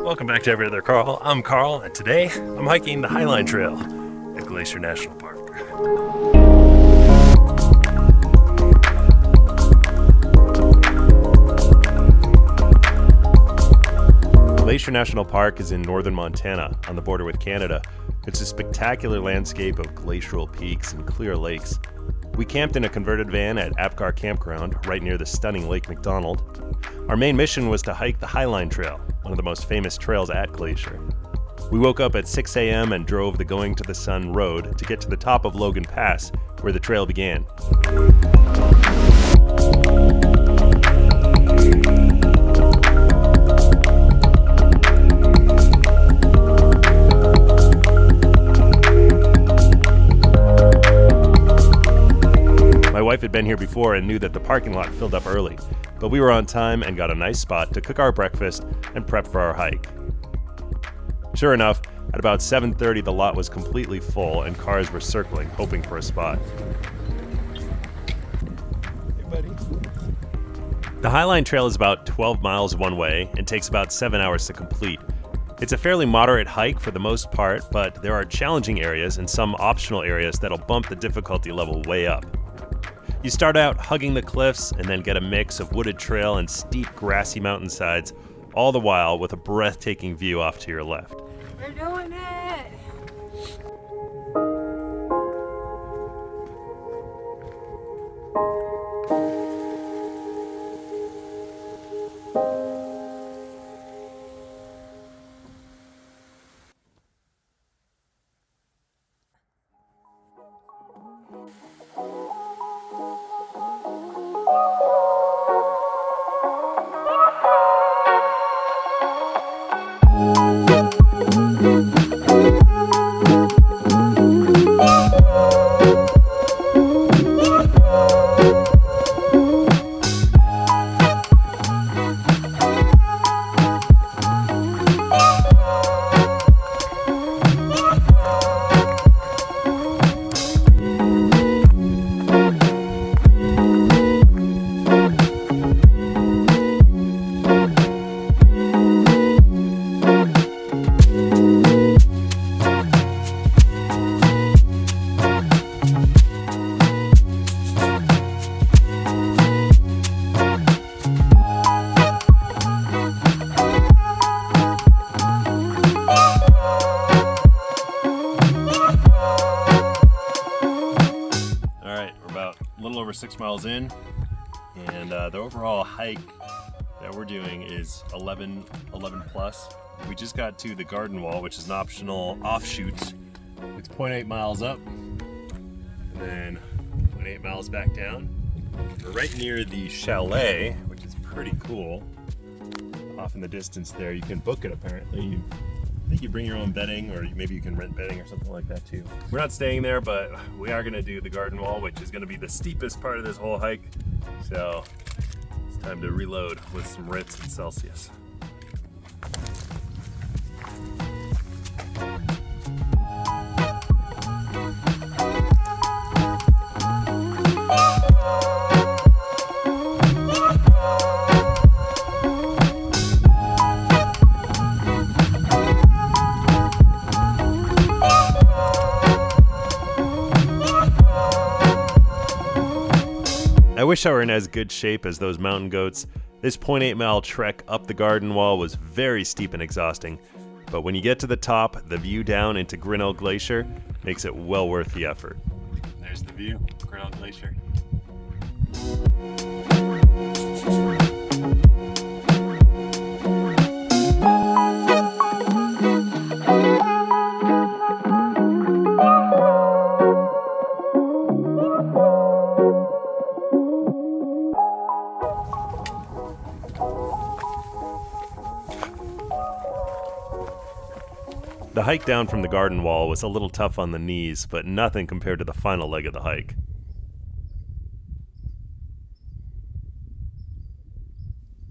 Welcome back to Every Other Carl. I'm Carl, and today I'm hiking the Highline Trail at Glacier National Park. Glacier National Park is in northern Montana, on the border with Canada. It's a spectacular landscape of glacial peaks and clear lakes. We camped in a converted van at Apgar Campground, right near the stunning Lake McDonald. Our main mission was to hike the Highline Trail, one of the most famous trails at Glacier. We woke up at 6 a.m. and drove the Going to the Sun road to get to the top of Logan Pass, where the trail began. My wife had been here before and knew that the parking lot filled up early, but we were on time and got a nice spot to cook our breakfast and prep for our hike. Sure enough, at about 7:30 the lot was completely full and cars were circling, hoping for a spot. Hey buddy. The Highline Trail is about 12 miles one way and takes about 7 hours to complete. It's a fairly moderate hike for the most part, but there are challenging areas and some optional areas that'll bump the difficulty level way up. You start out hugging the cliffs and then get a mix of wooded trail and steep grassy mountainsides, all the while with a breathtaking view off to your left. We're doing it! A little over 6 miles in, and the overall hike that we're doing is 11 plus. We just got to the garden wall, which is an optional offshoot. It's 0.8 miles up and then 0.8 miles back down. We're right near the chalet, which is pretty cool. Off in the distance there, you can book it apparently. I think you bring your own bedding, or maybe you can rent bedding or something like that too. We're not staying there, but we are going to do the garden wall, which is going to be the steepest part of this whole hike. So it's time to reload with some Ritz and Celsius. I wish I were in as good shape as those mountain goats. This 0.8 mile trek up the garden wall was very steep and exhausting, but when you get to the top, the view down into Grinnell Glacier makes it well worth the effort. There's the view, Grinnell Glacier. The hike down from the garden wall was a little tough on the knees, but nothing compared to the final leg of the hike.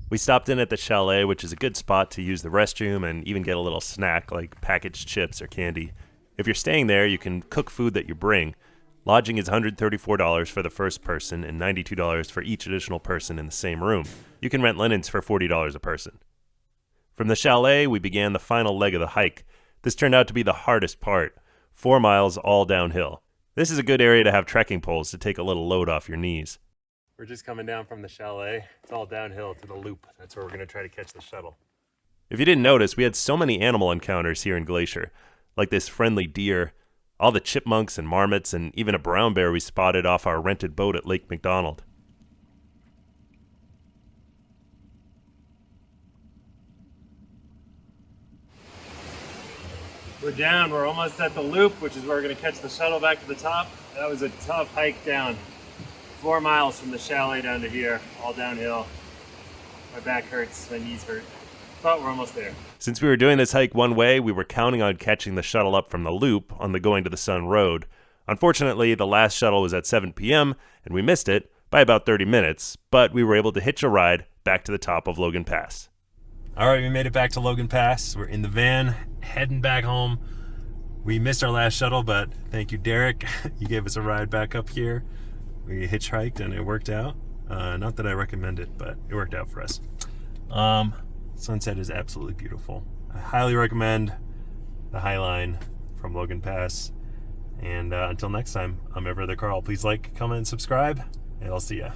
We stopped in at the chalet, which is a good spot to use the restroom and even get a little snack like packaged chips or candy. If you're staying there, you can cook food that you bring. Lodging is $134 for the first person and $92 for each additional person in the same room. You can rent linens for $40 a person. From the chalet, we began the final leg of the hike. This turned out to be the hardest part. 4 miles all downhill. This is a good area to have trekking poles to take a little load off your knees. We're just coming down from the chalet. It's all downhill to the loop. That's where we're going to try to catch the shuttle. If you didn't notice, we had so many animal encounters here in Glacier, like this friendly deer, all the chipmunks and marmots, and even a brown bear we spotted off our rented boat at Lake McDonald. We're down. We're almost at the loop, which is where we're going to catch the shuttle back to the top. That was a tough hike down. 4 miles from the chalet down to here, all downhill. My back hurts, my knees hurt. But we're almost there. Since we were doing this hike one way, we were counting on catching the shuttle up from the loop on the Going to the Sun road. Unfortunately, the last shuttle was at 7 p.m., and we missed it by about 30 minutes, but we were able to hitch a ride back to the top of Logan Pass. All right, we made it back to Logan Pass. We're in the van, heading back home. We missed our last shuttle, but thank you, Derek. You gave us a ride back up here. We hitchhiked, and it worked out. Not that I recommend it, but it worked out for us. Sunset is absolutely beautiful. I highly recommend the Highline from Logan Pass. And until next time, I'm Ever the Carl. Please like, comment, and subscribe, and I'll see ya.